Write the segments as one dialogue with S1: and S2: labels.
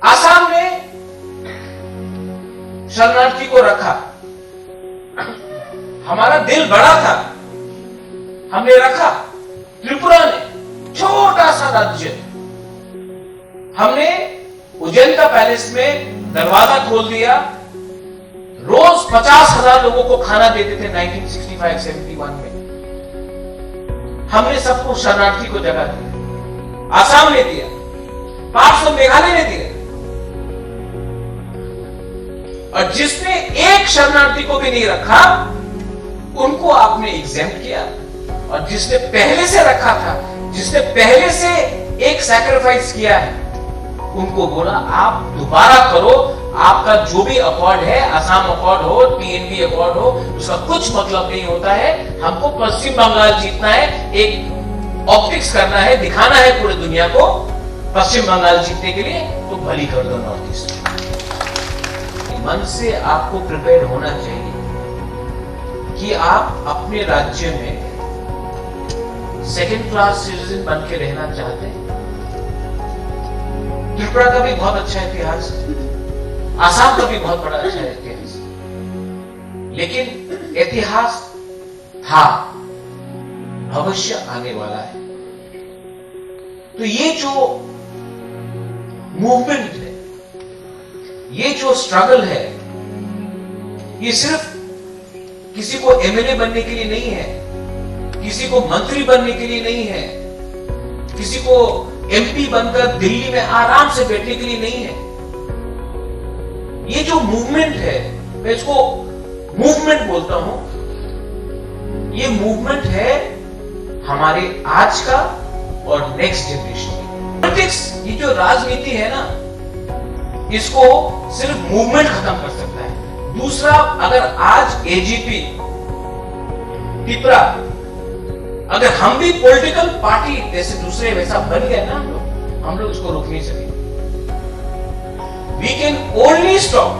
S1: आसाम ने शरणार्थी को रखा, हमारा दिल बड़ा था, हमने रखा। त्रिपुरा ने छोटा सा राज्य, हमने उजैनता पैलेस में दरवाजा खोल दिया। रोज 50,000 लोगों को खाना देते थे 1965-71 में। हमने सबको शरणार्थी को जगह दी। आसाम ने दिया, पार्ट्स ऑफ मेघालय ने दिया। और जिसने एक शरणार्थी को भी नहीं रखा उनको आपने एग्जेम्प्ट किया। और जिसने पहले से रखा था, जिसने पहले से एक सैक्रिफाइस किया है, उनको बोला आप दोबारा करो। आपका जो भी अकॉर्ड है, आसाम अकॉर्ड हो, टीएनबी अकॉर्ड हो, उसका कुछ मतलब नहीं होता है। हमको पश्चिम बंगाल जीतना है, एक ऑप्टिक्स करना है, दिखाना है पूरी दुनिया को पश्चिम बंगाल जीतने के लिए, तो भली कर दो नॉर्थ ईस्ट। मन से आपको प्रिपेयर होना चाहिए कि आप अपने राज्य में सेकेंड क्लास सिटीजन बन के रहना चाहते हैं। त्रिपुरा का भी बहुत अच्छा इतिहास है, आसाम का भी बहुत बड़ा अच्छा इतिहास, लेकिन इतिहास था, भविष्य आने वाला है। तो ये जो मूवमेंट है, ये जो स्ट्रगल है, ये सिर्फ किसी को एमएलए बनने के लिए नहीं है, किसी को मंत्री बनने के लिए नहीं है, किसी को एमपी बनकर दिल्ली में आराम से बैठने के लिए नहीं है। ये जो मूवमेंट है, मैं इसको मूवमेंट बोलता हूं, ये मूवमेंट है हमारे आज का और नेक्स्ट जनरेशन की। पॉलिटिक्स, ये जो राजनीति है ना, इसको सिर्फ मूवमेंट खत्म कर सकता है। दूसरा, अगर आज एजीपी त्रिपुरा, अगर हम भी पॉलिटिकल पार्टी जैसे दूसरे वैसा बन गए ना, हम लोग इसको रोक नहीं सकेंगे। We can only stop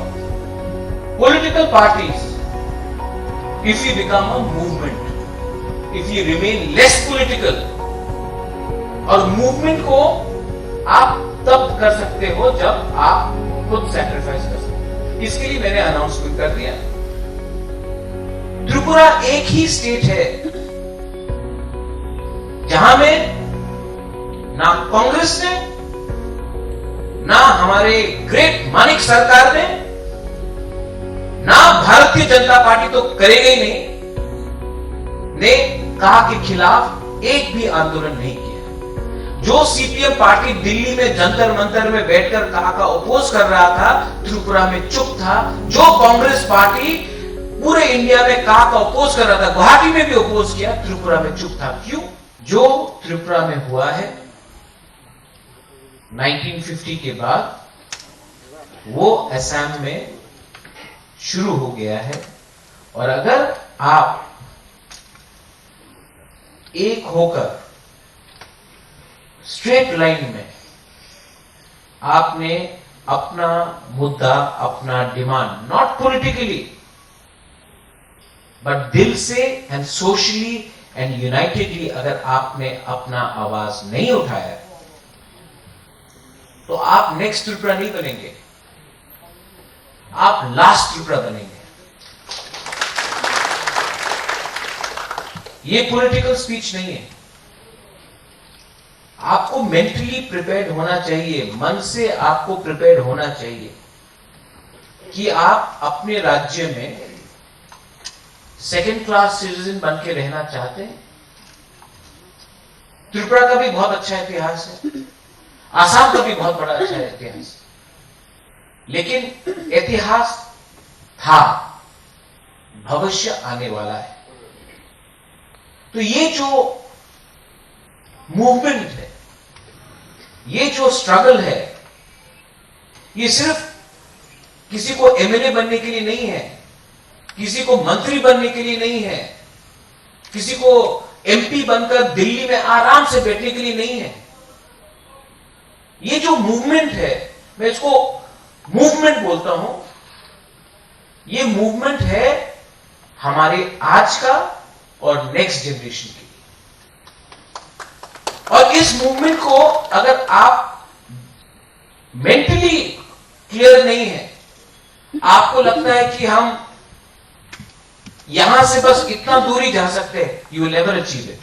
S1: political parties if we become a movement, if we remain less political। और मूवमेंट को आप तब कर सकते हो जब आप खुद सैक्रिफाइस कर सकते हो। इसके लिए मैंने अनाउंसमेंट कर दिया। त्रिपुरा एक ही स्टेट है जहां में ना कांग्रेस ने, ना हमारे ग्रेट मानिक सरकार ने, ना भारतीय जनता पार्टी तो करेगा ही नहीं, ने कहा के खिलाफ एक भी आंदोलन नहीं किया। जो सीपीएम पार्टी दिल्ली में जंतर मंतर में बैठकर कहा का अपोज कर रहा था, त्रिपुरा में चुप था। जो कांग्रेस पार्टी पूरे इंडिया में कहा का अपोज कर रहा था, गुवाहाटी में भी अपोज किया, त्रिपुरा में चुप था। क्यों? जो त्रिपुरा में हुआ है 1950 के बाद, वो असम में शुरू हो गया है। और अगर आप एक होकर स्ट्रेट लाइन में आपने अपना मुद्दा, अपना डिमांड, नॉट पॉलिटिकली बट दिल से एंड सोशली एंड यूनाइटेडली, अगर आपने अपना आवाज नहीं उठाया, तो आप नेक्स्ट त्रिपुरा नहीं बनेंगे, आप लास्ट त्रिपुरा बनेंगे। ये पॉलिटिकल स्पीच नहीं है। आपको मेंटली प्रिपेयर्ड होना चाहिए, मन से आपको प्रिपेयर्ड होना चाहिए कि आप अपने राज्य में सेकेंड क्लास सिटीजन बन के रहना चाहते हैं। त्रिपुरा का भी बहुत अच्छा इतिहास है, आसाम का भी बहुत बड़ा अच्छा इतिहास, लेकिन इतिहास था, भविष्य आने वाला है। तो ये जो मूवमेंट है, ये जो स्ट्रगल है, ये सिर्फ किसी को एमएलए बनने के लिए नहीं है, किसी को मंत्री बनने के लिए नहीं है, किसी को एमपी बनकर दिल्ली में आराम से बैठने के लिए नहीं है। ये जो मूवमेंट है, मैं इसको मूवमेंट बोलता हूं, ये मूवमेंट है हमारे आज का और नेक्स्ट जनरेशन के लिए। और इस मूवमेंट को अगर आप मेंटली क्लियर नहीं है, आपको लगता है कि हम यहां से बस इतना दूर ही जा सकते हैं, you will never achieve it.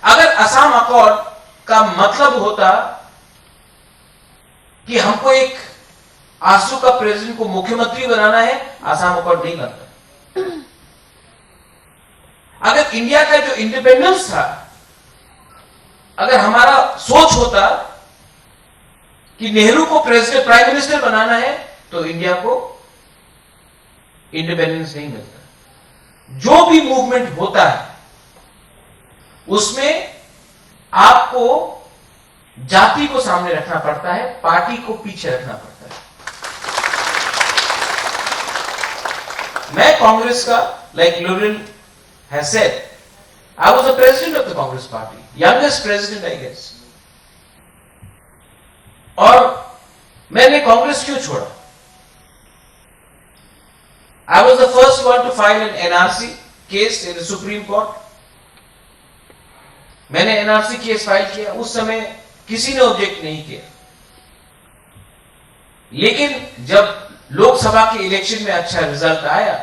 S1: अगर असम अकॉर्ड का मतलब होता कि हमको एक आसू का प्रेसिडेंट को मुख्यमंत्री बनाना है, असम अकॉर्ड नहीं बनता। अगर इंडिया का जो इंडिपेंडेंस था, अगर हमारा सोच होता कि नेहरू को प्रेसिडेंट प्राइम मिनिस्टर बनाना है, तो इंडिया को इंडिपेंडेंस नहीं मिलता। जो भी मूवमेंट होता है उसमें आपको जाति को सामने रखना पड़ता है, पार्टी को पीछे रखना पड़ता है। मैं कांग्रेस का, लाइक लुरिन has said, I was the president of the Congress party, youngest president I guess. और मैंने कांग्रेस क्यों छोड़ा? I was the first one to file an NRC case in the Supreme Court. मैंने NRC केस फाइल किया, उस समय किसी ने ऑब्जेक्ट नहीं किया। लेकिन जब लोकसभा के इलेक्शन में अच्छा रिजल्ट आया,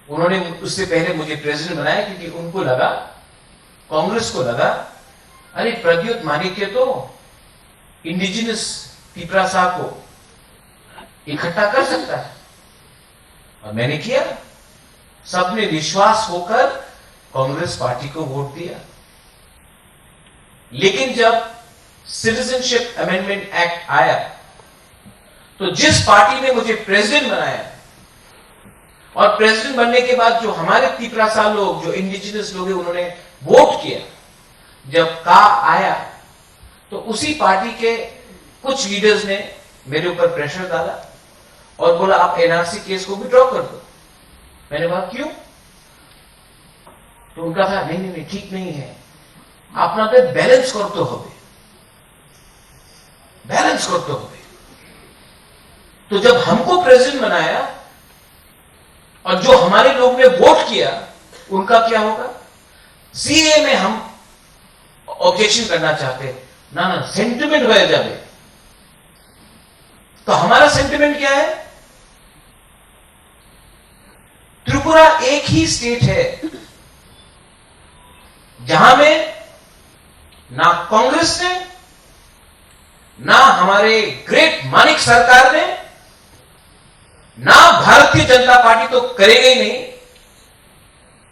S1: उन्होंने उससे पहले मुझे प्रेसिडेंट बनाया, क्योंकि उनको लगा, कांग्रेस को लगा, अरे प्रद्युत माणिक्य तो इंडिजिनस पिपरासा को इकट्ठा कर सकता है। और मैंने किया, सबने विश्वास होकर कांग्रेस पार्टी को वोट दिया। लेकिन जब सिटीजनशिप अमेंडमेंट एक्ट आया, तो जिस पार्टी ने मुझे प्रेसिडेंट बनाया, और प्रेसिडेंट बनने के बाद जो हमारे तिपरासा लोग, जो इंडिजिनस लोग हैं, उन्होंने वोट किया, जब का आया, तो उसी पार्टी के कुछ लीडर्स ने मेरे ऊपर प्रेशर डाला और बोला आप एनआरसी केस को विड्रॉ कर दो। मैंने कहा क्यों? तो उनका था नहीं नहीं नहीं, ठीक नहीं है, আপনাদের ব্যালেন্স করতে হবে, बैलेंस करते हुए। तो जब हमको प्रेसिडेंट बनाया और जो हमारे लोग ने वोट किया, उनका क्या होगा? सीए में हम ऑब्जेक्शन करना चाहते, ना ना सेंटिमेंट हो जाए। तो हमारा सेंटिमेंट क्या है? त्रिपुरा एक ही स्टेट है जहां में ना कांग्रेस ने, ना हमारे ग्रेट मानिक सरकार ना भारतीय जनता पार्टी तो करेगा ही नहीं,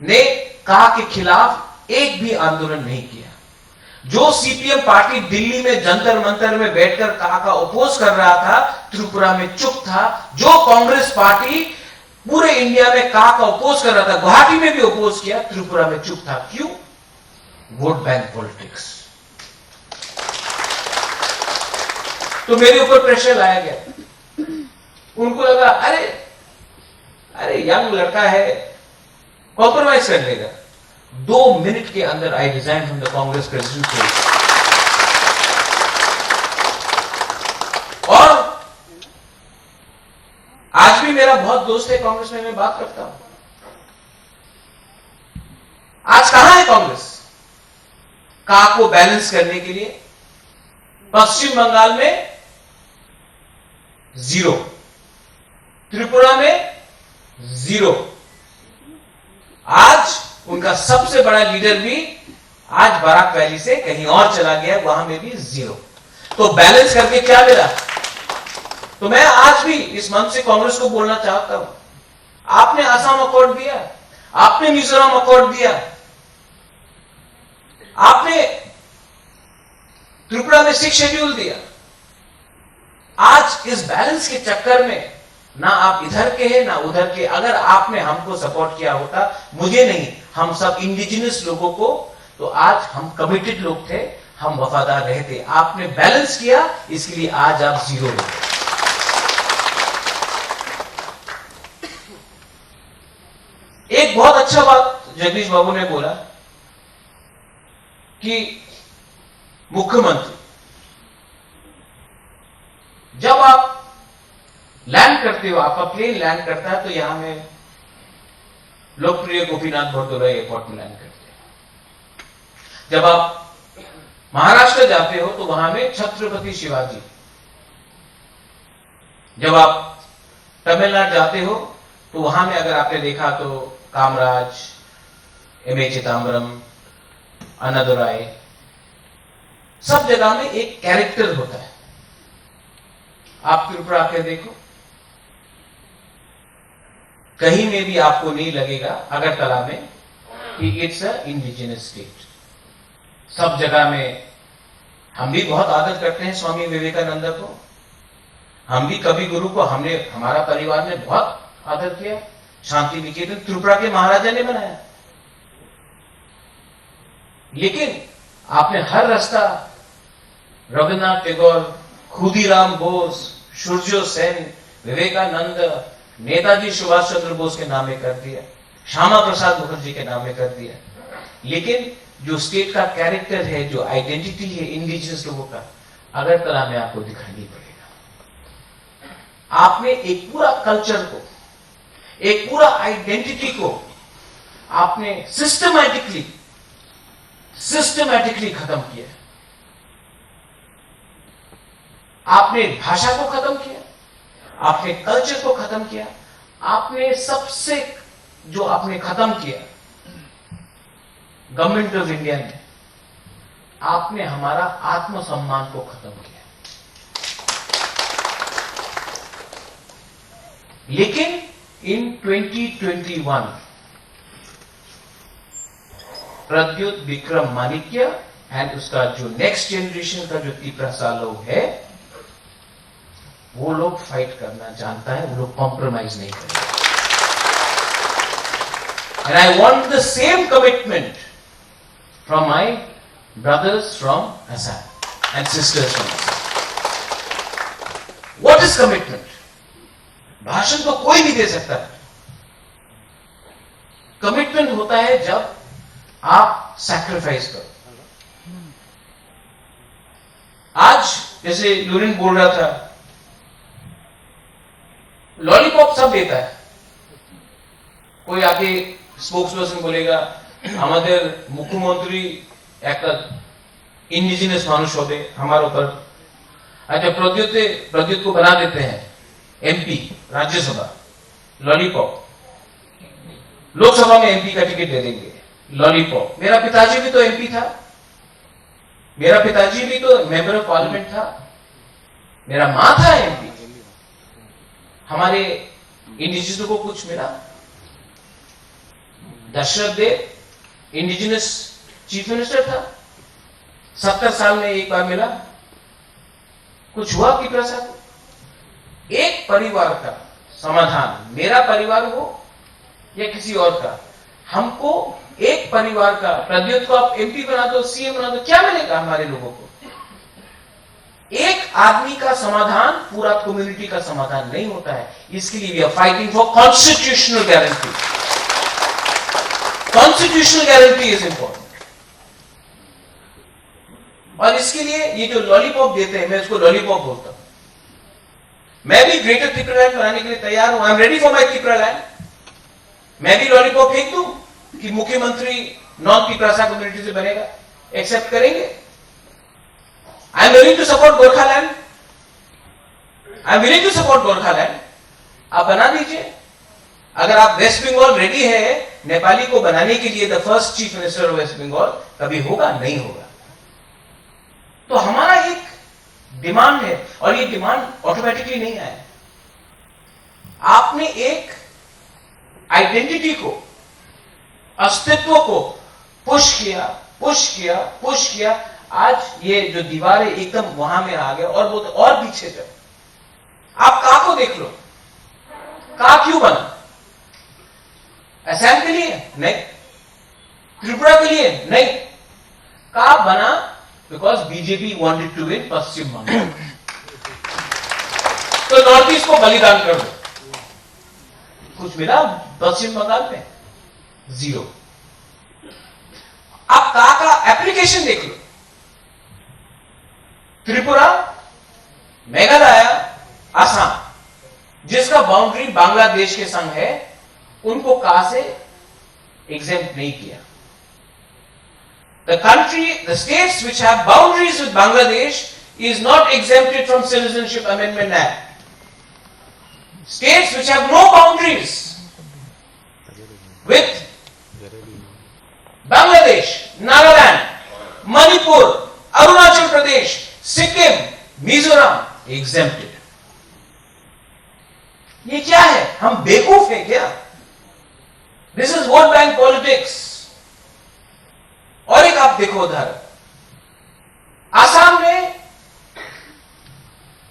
S1: ने कहा के खिलाफ एक भी आंदोलन नहीं किया। जो सीपीएम पार्टी दिल्ली में जंतर मंतर में बैठकर कहा का अपोज कर रहा था, त्रिपुरा में चुप था। जो कांग्रेस पार्टी पूरे इंडिया में कहा का अपोज कर रहा था, गुवाहाटी में भी अपोज किया, त्रिपुरा में चुप था। क्यों? Vote bank politics. तो मेरे ऊपर प्रेशर लाया गया। उनको लगा अरे अरे यंग लड़का है, कॉम्प्रोमाइज कर लेगा। 2 मिनट के अंदर I resign from the Congress president. और आज भी मेरा बहुत दोस्त है कांग्रेस में, मैं बात करता हूं। आज कहां है कांग्रेस का को बैलेंस करने के लिए? पश्चिम बंगाल में 0, त्रिपुरा में 0। आज उनका सबसे बड़ा लीडर भी आज बाराक वैली से कहीं और चला गया, वहां में भी 0। तो बैलेंस करके क्या मिला? तो मैं आज भी इस मंच से कांग्रेस को बोलना चाहता हूं, आपने असम अकॉर्ड दिया, आपने मिजोरम अकॉर्ड दिया, आपने त्रिपुरा में 6 शेड्यूल दिया। आज इस बैलेंस के चक्कर में ना आप इधर के हैं ना उधर के। अगर आपने हमको सपोर्ट किया होता, मुझे नहीं, हम सब इंडिजिनस लोगों को, तो आज हम कमिटेड लोग थे, हम वफादार रहते। आपने बैलेंस किया, इसके लिए आज आप 0 हो। एक बहुत अच्छा बात जगदीश बाबू ने बोला कि मुख्यमंत्री जब आप लैंड करते हो, आपका प्लेन लैंड करता है, तो यहां में लोकप्रिय गोपीनाथ बरदोलाई एयरपोर्ट में लैंड करते हैं। जब आप महाराष्ट्र जाते हो तो वहां में छत्रपति शिवाजी जब आप तमिलनाडु जाते हो तो वहां में अगर आपने देखा तो कामराज, एम.ए. चिदम्बरम, अन्नादुराई, सब जगह में एक कैरेक्टर होता है। आप त्रिपुरा के देखो, कहीं में भी आपको नहीं लगेगा अगरतला में कि इट्स अ इंडिजिनस स्टेट। सब जगह में हम भी बहुत आदर करते हैं स्वामी विवेकानंद को, हम भी कवि गुरु को हमारा परिवार ने बहुत आदर किया। शांति निकेतन त्रिपुरा के महाराजा ने बनाया, लेकिन आपने हर रास्ता रविन्द्रनाथ टैगोर, खुदीराम बोस, सूर्यो सेन, विवेकानंद, नेताजी सुभाष चंद्र बोस के नाम में कर दिया, श्यामा प्रसाद मुखर्जी के नाम में कर दिया, लेकिन जो स्टेट का कैरेक्टर है, जो आइडेंटिटी है इंडिजिनस लोगों का, अगरतला में आपको दिखाई नहीं पड़ेगा। आपने एक पूरा कल्चर को, एक पूरा आइडेंटिटी को आपने सिस्टमैटिकली खत्म किया। आपने भाषा को खत्म किया, आपने कल्चर को खत्म किया, आपने सबसे जो आपने खत्म किया गवर्नमेंट ऑफ इंडिया ने, आपने हमारा आत्मसम्मान को खत्म किया। लेकिन इन 2021 प्रद्युत विक्रम माणिक्य एंड उसका जो नेक्स्ट जनरेशन का जो तिपरासा लोग है, वो लोग फाइट करना जानता है, वो लोग कॉम्प्रोमाइज नहीं करेंगे। And I want the same commitment from my brothers from Assam and sisters from Assam. What is commitment? भाषण तो कोई भी दे सकता है। कमिटमेंट होता है जब आप सैक्रिफाइस करो। आज जैसे लुरिन बोल रहा था, लॉलीपॉप सब देता है। कोई आके स्पोक्स पर्सन बोलेगा আমাদের মুখ্যমন্ত্রী একটা इंडिजिनस मानुष होते हमारे ऊपर, अच्छा प्रद्युत को बना देते हैं एमपी, राज्यसभा, लॉलीपॉप, लोकसभा में एमपी का टिकट दे देंगे, लॉलीपॉप। मेरा पिताजी भी तो एमपी था, मेरा पिताजी भी तो मेंबर ऑफ पार्लियामेंट था, मेरा मां था एमपी। हमारे इंडिजिनस को कुछ मिला? दशरथ देव इंडिजिनस चीफ मिनिस्टर था, 70 साल में एक बार मिला, कुछ हुआ कि प्रसाद? एक परिवार का समाधान, मेरा परिवार हो या किसी और का, हमको एक परिवार का, प्रद्युत को आप एमपी बना दो, सीएम बना दो, क्या मिलेगा हमारे लोगों को? एक आदमी का समाधान पूरा कम्युनिटी का समाधान नहीं होता है। इसके लिए we are fighting for constitutional guarantee. Constitutional guarantee is important. और इसके लिए ये जो लॉलीपॉप देते हैं, मैं उसको लॉलीपॉप बोलता हूं। मैं भी ग्रेटर त्रिपुरालैंड बनाने के लिए तैयार हूं। I am ready for my Tripuraland. मैं भी लॉलीपॉप फेंक दूं कि मुख्यमंत्री नॉन त्रिपुरासा कम्युनिटी से बनेगा, एक्सेप्ट करेंगे? I am willing to support Gorkhaland, I am willing to support Gorkhaland. आप बना दीजिए। अगर आप वेस्ट बंगाल रेडी है नेपाली को बनाने के लिए, the first chief minister of West Bengal, कभी होगा? नहीं होगा। तो हमारा एक डिमांड है, और ये डिमांड ऑटोमेटिकली नहीं आया। आपने एक आइडेंटिटी को, अस्तित्व को पुश किया। आज ये जो दीवार है एकदम वहां में आ गया, और वो तो और पीछे जाओ। आप का को देख लो, का क्यों बना? असम के लिए नहीं, त्रिपुरा के लिए नहीं, का बना because BJP wanted to win Paschim Bengal. तो नॉर्थ ईस्ट को बलिदान कर दो। कुछ मिला पश्चिम बंगाल में? जीरो। आप का एप्लीकेशन देख लो। त्रिपुरा, मेघालय, असम, जिसका बाउंड्री बांग्लादेश के संग है, उनको कहां से एग्जेम्प्ट नहीं किया। The states which have boundaries with Bangladesh is not exempted from Citizenship Amendment Act. states which have no boundaries with Bangladesh, Nagaland, Manipur, Arunachal Pradesh, Sikkim, Mizoram exempted. ये क्या है? हम बेवकूफ हैं क्या? This is vote bank politics. और एक आप देखो उदाहरण, आसाम ने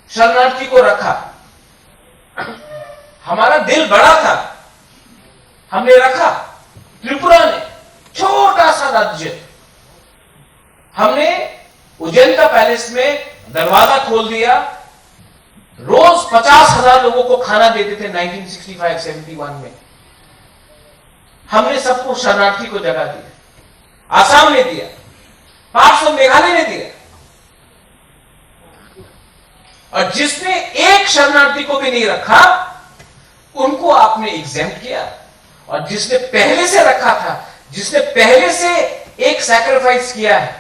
S1: शरणार्थी को रखा, हमारा दिल बड़ा था, हमने रखा। त्रिपुरा ने, छोटा सा राज्य, हमने उजैनता पैलेस में दरवाजा खोल दिया, रोज 50,000 लोगों को खाना देते थे 1965-71 में। हमने सबको शरणार्थी को जगह दिया, आसाम ने दिया, पार्ट्स ऑफ मेघालय ने दिया, और जिसने एक शरणार्थी को भी नहीं रखा उनको आपने एग्जेम्प्ट किया, और जिसने पहले से रखा था, जिसने पहले से एक सैक्रिफाइस किया है,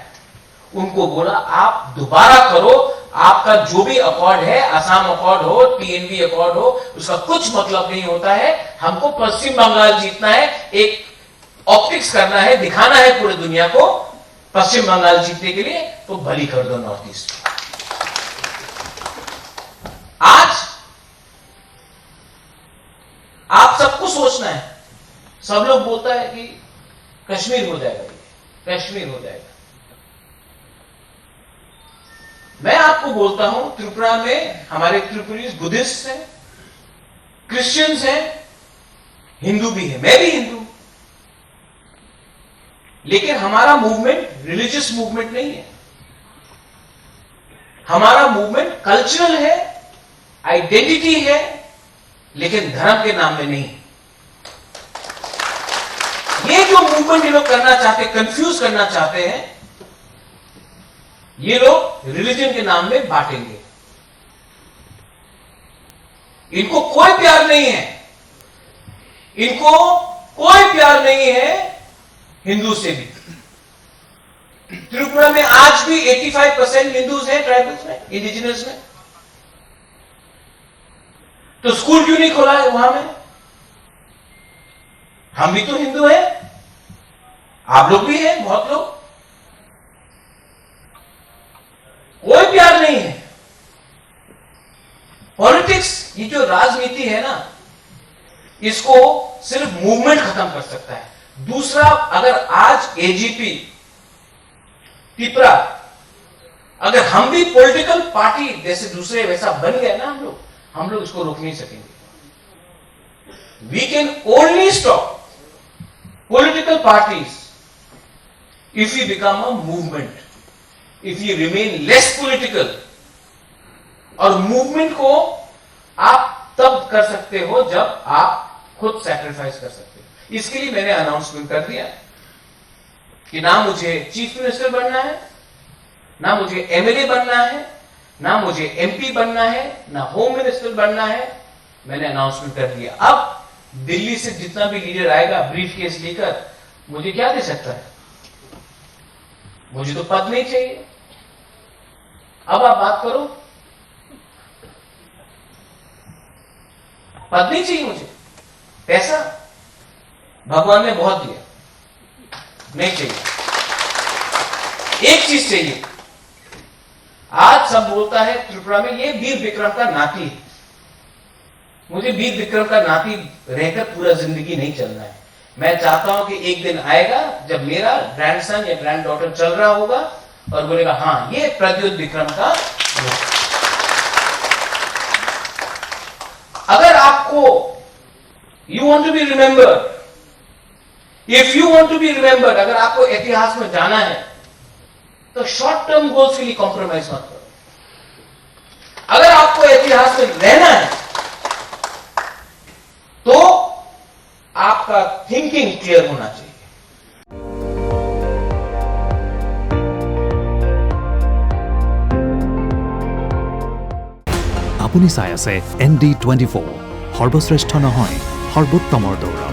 S1: उनको बोला आप दोबारा करो, आपका जो भी अकॉर्ड है, आसाम अकॉर्ड हो, टीएनबी अकॉर्ड हो, उसका कुछ मतलब नहीं होता है। हमको पश्चिम बंगाल जीतना है, एक ऑप्टिक्स करना है, दिखाना है पूरी दुनिया को पश्चिम बंगाल जीतने के लिए, तो भली कर दो नॉर्थ ईस्ट। आज आप सबको सोचना है, सब लोग बोलता है कि कश्मीर हो जाएगा, ये कश्मीर हो जाएगा। मैं आपको बोलता हूं, त्रिपुरा में हमारे त्रिपुरीज बुद्धिस्ट हैं, क्रिश्चियंस हैं, हिंदू भी है, मैं भी हिंदू, लेकिन हमारा मूवमेंट रिलीजियस मूवमेंट नहीं है। हमारा मूवमेंट कल्चरल है, आइडेंटिटी है, लेकिन धर्म के नाम में नहीं। ये जो मूवमेंट ये लोग करना चाहते, कंफ्यूज करना चाहते हैं, ये लोग रिलीजन के नाम में बांटेंगे। इनको कोई प्यार नहीं है, इनको कोई प्यार नहीं है हिंदू से भी। त्रिपुरा में आज भी 85% हिंदूज हैं, ट्राइबल्स में, इंडिजिनस में। तो स्कूल क्यों नहीं खोला है वहां में? हम भी तो हिंदू हैं, आप लोग भी हैं, बहुत लोग। कोई प्यार नहीं है। पॉलिटिक्स, ये जो राजनीति है ना, इसको सिर्फ मूवमेंट खत्म कर सकता है। दूसरा, अगर आज एजीपी त्रिपुरा, अगर हम भी पॉलिटिकल पार्टी जैसे दूसरे वैसा बन गए ना, हम लोग इसको रोक नहीं सकेंगे। We can only stop political parties if we become a movement, if we remain less political। और मूवमेंट को आप तब कर सकते हो जब आप खुद सैक्रिफाइस कर सकते हो। इसके लिए मैंने अनाउंसमेंट कर दिया कि ना मुझे चीफ मिनिस्टर बनना है, ना मुझे एमएलए बनना है, ना मुझे एमपी बनना है, ना होम मिनिस्टर बनना है। मैंने अनाउंसमेंट कर दिया। अब दिल्ली से जितना भी लीडर आएगा ब्रीफ केस लेकर, मुझे क्या दे सकता है? मुझे तो पद नहीं चाहिए। अब आप बात करो, पद नहीं चाहिए मुझे, पैसा भगवान ने बहुत दिया, नहीं चाहिए। एक चीज चाहिए। आज सब बोलता है त्रिपुरा में ये वीर विक्रम का नाती है। मुझे वीर विक्रम का नाती रहकर पूरा जिंदगी नहीं चलना है। मैं चाहता हूं कि एक दिन आएगा जब मेरा ग्रैंडसन या ग्रैंड डॉटर चल रहा होगा और बोलेगा हाँ ये प्रद्युत विक्रम का। अगर आपको you want to be remembered, if you want to be remembered, अगर आपको इतिहास में जाना है तो शॉर्ट टर्म गोल्स के लिए कॉम्प्रोमाइज मत करो। अगर आपको इतिहास में रहना है तो आपका थिंकिंग क्लियर होना चाहिए।
S2: আপুনি চাই আছে ND24 সৰ্বশ্ৰেষ্ঠ নহয় সৰ্বোত্তমৰ দৌৰ।